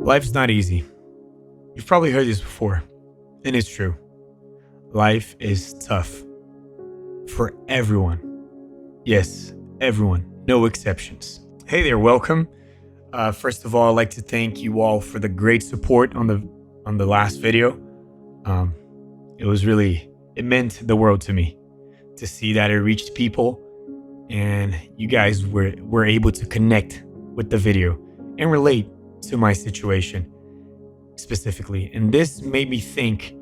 Life's not easy. You've probably heard this before, and it's true. Life is tough for everyone. Yes, everyone, no exceptions. Hey there, welcome. First of all, I'd like to thank you all for the great support on the last video. It meant the world to me to see that it reached people, and you guys were able to connect with the video and relate to my situation specifically. And this made me think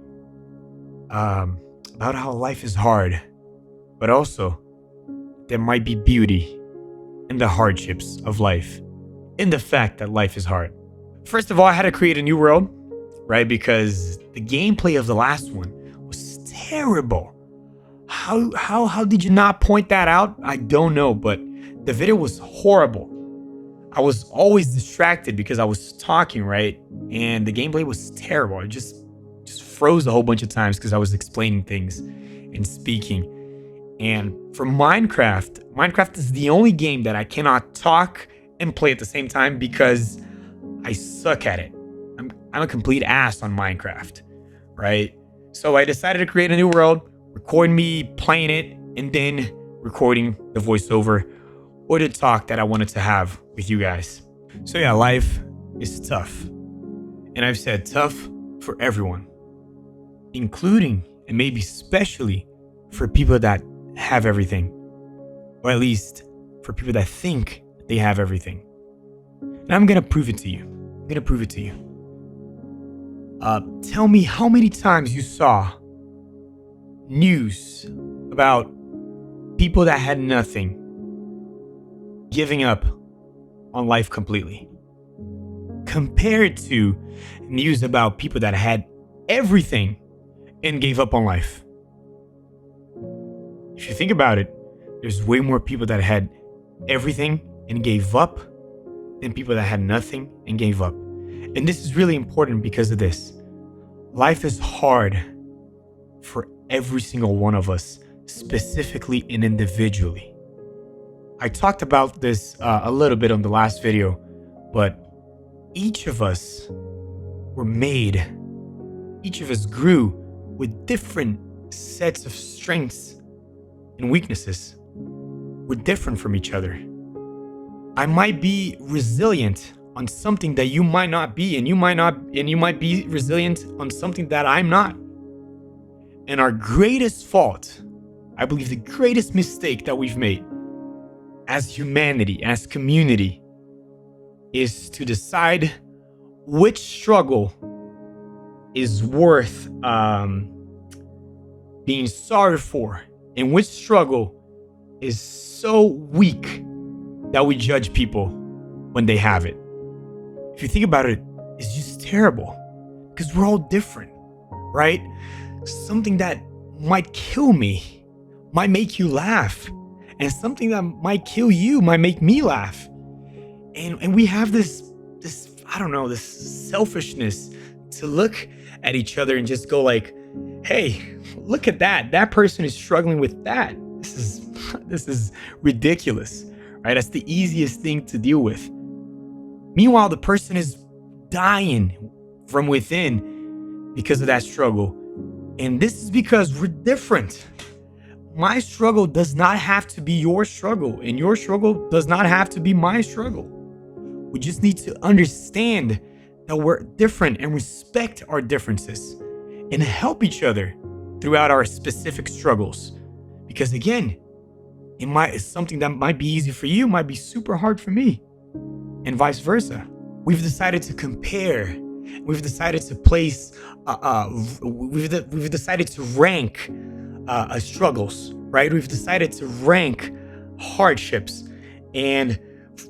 about how life is hard, but also there might be beauty in the hardships of life, in the fact that life is hard. First of all, I had to create a new world, right? Because the gameplay of the last one was terrible. How did you not point that out? I don't know, but the video was horrible. I was always distracted because I was talking, right? And the gameplay was terrible. It just froze a whole bunch of times because I was explaining things and speaking. And for Minecraft is the only game that I cannot talk and play at the same time because I suck at it. I'm a complete ass on Minecraft, right? So I decided to create a new world, record me playing it, and then recording the voiceover or the talk that I wanted to have with you guys. So yeah, life is tough. And I've said tough for everyone, including and maybe especially for people that have everything, or at least for people that think they have everything. And I'm gonna prove it to you. Tell me how many times you saw news about people that had nothing giving up on life completely, compared to news about people that had everything and gave up on life. If you think about it, there's way more people that had everything and gave up than people that had nothing and gave up. And this is really important because of this. Life is hard for every single one of us, specifically and individually. I talked about this a little bit on the last video, but each of us were made, each of us grew with different sets of strengths and weaknesses. We're different from each other. I might be resilient on something that you might not be, and you might be resilient on something that I'm not. And our greatest fault, I believe the greatest mistake that we've made as humanity, as community, is to decide which struggle is worth being sorry for, and which struggle is so weak that we judge people when they have it. If you think about it, it's just terrible because we're all different, right? Something that might kill me might make you laugh, and something that might kill you might make me laugh. And we have this selfishness to look at each other and just go like, hey, look at that person is struggling with that. This is ridiculous, right? That's the easiest thing to deal with. Meanwhile, the person is dying from within because of that struggle. And this is because we're different. My struggle does not have to be your struggle, and your struggle does not have to be my struggle. We just need to understand that we're different and respect our differences and help each other throughout our specific struggles. Because again, something that might be easy for you might be super hard for me, and vice versa. We've decided to compare. We've decided to place. We've decided to rank struggles, right? We've decided to rank hardships, and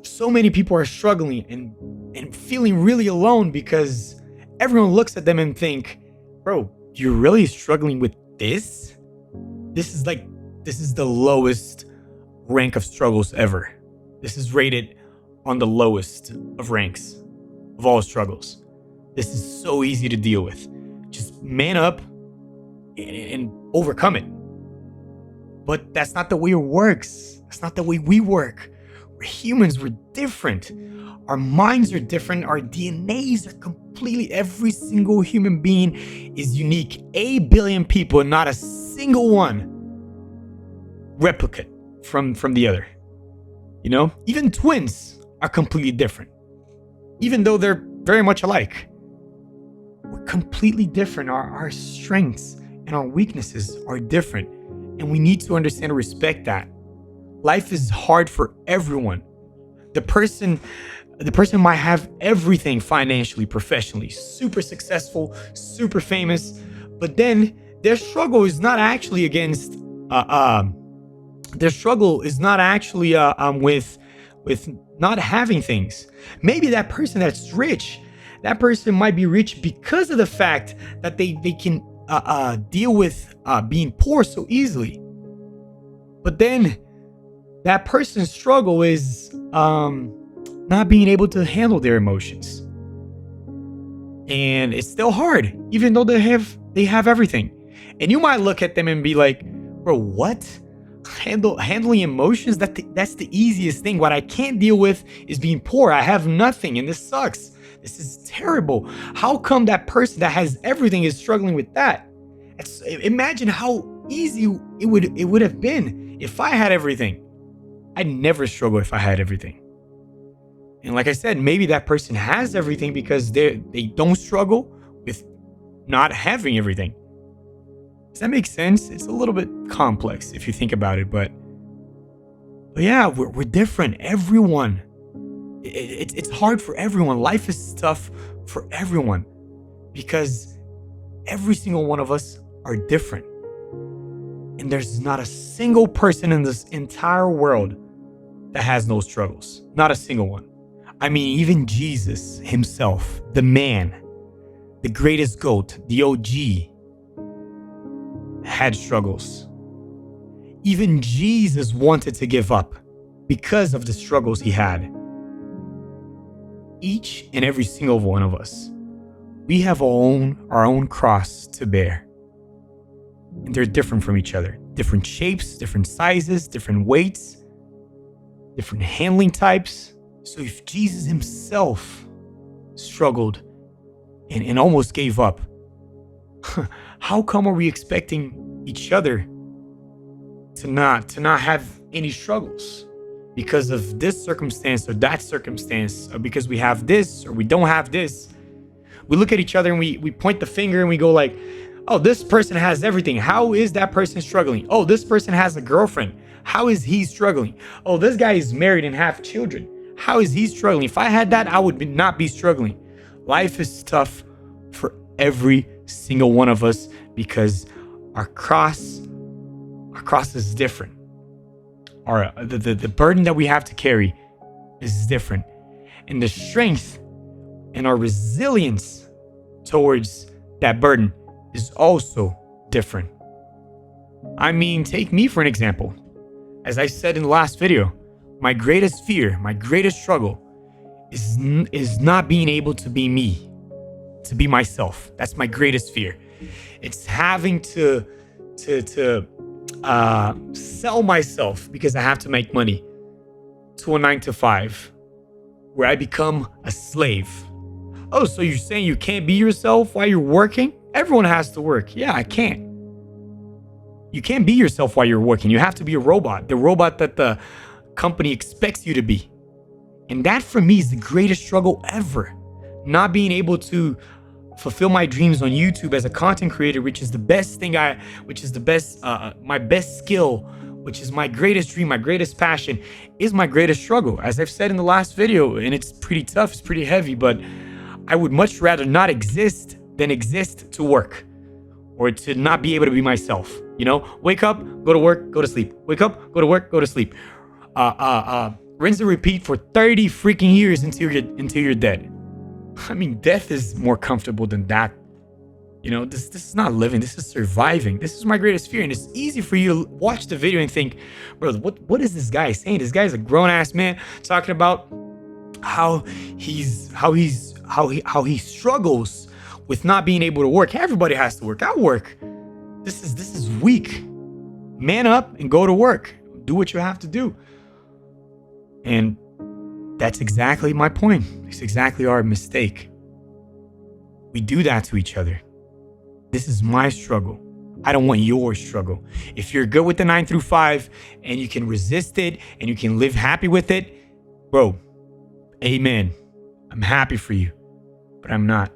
so many people are struggling and feeling really alone because everyone looks at them and think, bro, you're really struggling with this? This is the lowest rank of struggles ever. This is rated on the lowest of ranks of all struggles. This is so easy to deal with. Just man up and overcome it. But that's not the way it works. That's not the way we work. We're humans. We're different. Our minds are different. Our DNAs are completely, every single human being is unique. 8 billion people and not a single one replicate from the other. Even twins are completely different. Even though they're very much alike, we're completely different. Our strengths and our weaknesses are different. And we need to understand and respect that. Life is hard for everyone. The person might have everything financially, professionally, super successful, super famous, but then their struggle is not actually against with not having things. Maybe that person that's rich, that person might be rich because of the fact that they can deal with being poor so easily. But then that person's struggle is not being able to handle their emotions. And it's still hard, even though they have everything. And you might look at them and be like, bro, what? Handling emotions? That's the easiest thing. What I can't deal with is being poor. I have nothing and this sucks. This is terrible. How come that person that has everything is struggling with that? Imagine how easy it would have been if I had everything. I'd never struggle if I had everything. And like I said, maybe that person has everything because they don't struggle with not having everything. Does that make sense? It's a little bit complex if you think about it, but yeah, we're different. Everyone. It's hard for everyone. Life is tough for everyone because every single one of us are different. And there's not a single person in this entire world that has no struggles. Not a single one. I mean, even Jesus himself, the man, the greatest GOAT, the OG, had struggles. Even Jesus wanted to give up because of the struggles he had. Each and every single one of us, we have our own cross to bear. And they're different from each other. Different shapes, different sizes, different weights, different handling types. So if Jesus himself struggled and almost gave up, how come are we expecting each other to not have any struggles because of this circumstance or that circumstance, or because we have this or we don't have this? We look at each other and we point the finger and we go like, oh, this person has everything. How is that person struggling? Oh, this person has a girlfriend. How is he struggling? Oh, this guy is married and have children. How is he struggling? If I had that, I would not be struggling. Life is tough for every single one of us because our cross is different. The burden that we have to carry is different. And the strength and our resilience towards that burden is also different. I mean, take me for an example. As I said in the last video, my greatest fear, my greatest struggle is not being able to be me, to be myself. That's my greatest fear. It's having to sell myself because I have to make money to a 9-to-5 where I become a slave. Oh, so you're saying you can't be yourself while you're working? Everyone has to work. Yeah, I can't. You can't be yourself while you're working. You have to be a robot, the robot that the company expects you to be. And that for me is the greatest struggle ever. Not being able to fulfill my dreams on YouTube as a content creator, which is the best thing my best skill, which is my greatest dream, my greatest passion, is my greatest struggle. As I've said in the last video, and it's pretty tough, it's pretty heavy, but I would much rather not exist than exist to work or to not be able to be myself. Wake up, go to work, go to sleep. Wake up, go to work, go to sleep. Rinse and repeat for 30 freaking years until you're dead. I mean, death is more comfortable than that. This is not living. This is surviving. This is my greatest fear. And it's easy for you to watch the video and think, bro, what is this guy saying? This guy's a grown ass man talking about how he struggles with not being able to work. Everybody has to work. I work. This is weak. Man up and go to work. Do what you have to do. And that's exactly my point. It's exactly our mistake. We do that to each other. This is my struggle. I don't want your struggle. If you're good with the 9 through 5 and you can resist it and you can live happy with it, bro, amen. I'm happy for you, but I'm not.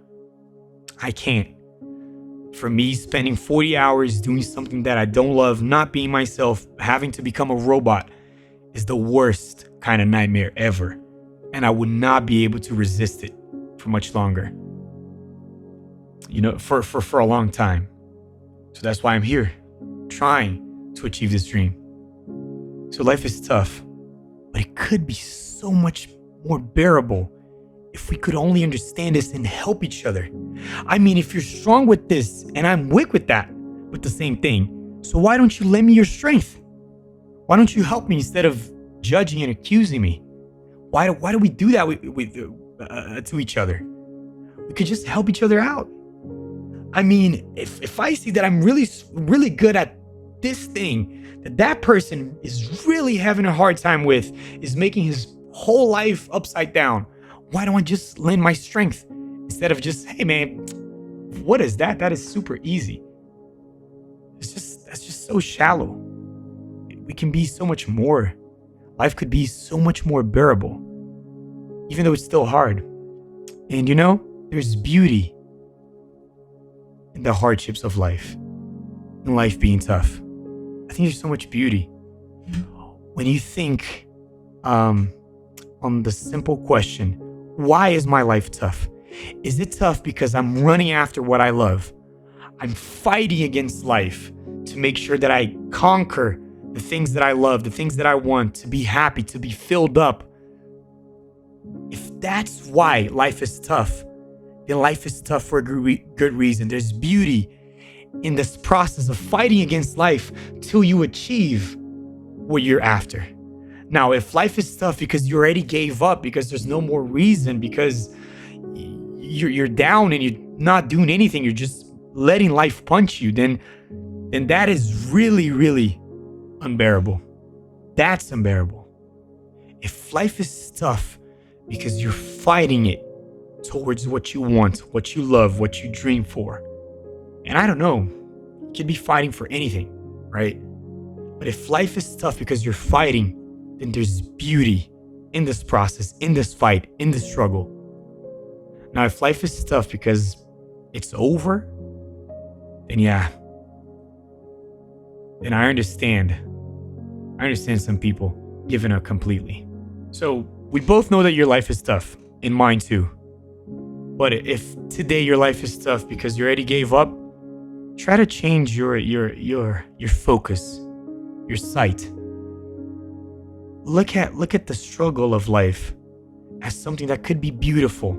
I can't. For me, spending 40 hours doing something that I don't love, not being myself, having to become a robot is the worst kind of nightmare ever. And I would not be able to resist it for much longer. For a long time. So that's why I'm here, trying to achieve this dream. So life is tough, but it could be so much more bearable if we could only understand this and help each other. I mean, if you're strong with this and I'm weak with that, with the same thing, so why don't you lend me your strength? Why don't you help me instead of judging and accusing me? Why do we do that to each other? We could just help each other out. I mean, if I see that I'm really, really good at this thing that person is really having a hard time with, is making his whole life upside down, why don't I just lend my strength instead of just, hey man, what is that? That is super easy. That's just so shallow. We can be so much more. Life could be so much more bearable, even though it's still hard. And there's beauty in the hardships of life, in life being tough. I think there's so much beauty when you think on the simple question, why is my life tough? Is it tough because I'm running after what I love? I'm fighting against life to make sure that I conquer the things that I love, the things that I want, to be happy, to be filled up. If that's why life is tough, then life is tough for a good reason. There's beauty in this process of fighting against life till you achieve what you're after. Now, if life is tough because you already gave up, because there's no more reason, because you're down and you're not doing anything, you're just letting life punch you, then that is really, really unbearable. That's unbearable. If life is tough because you're fighting it towards what you want, what you love, what you dream for, and I don't know, you could be fighting for anything, right? But if life is tough because you're fighting, then there's beauty in this process, in this fight, in this struggle. Now, if life is tough because it's over, then yeah. Then I understand some people giving up completely. So we both know that your life is tough, and mine too. But if today your life is tough because you already gave up, try to change your focus, your sight. Look at the struggle of life as something that could be beautiful.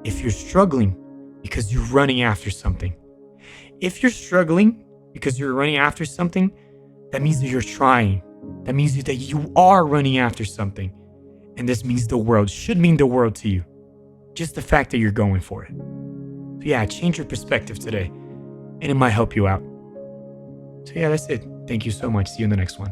If you're struggling because you're running after something. If you're struggling because you're running after something, that means that you're trying. That means that you are running after something. And this should mean the world to you. Just the fact that you're going for it. So yeah, change your perspective today, and it might help you out. So yeah, that's it. Thank you so much. See you in the next one.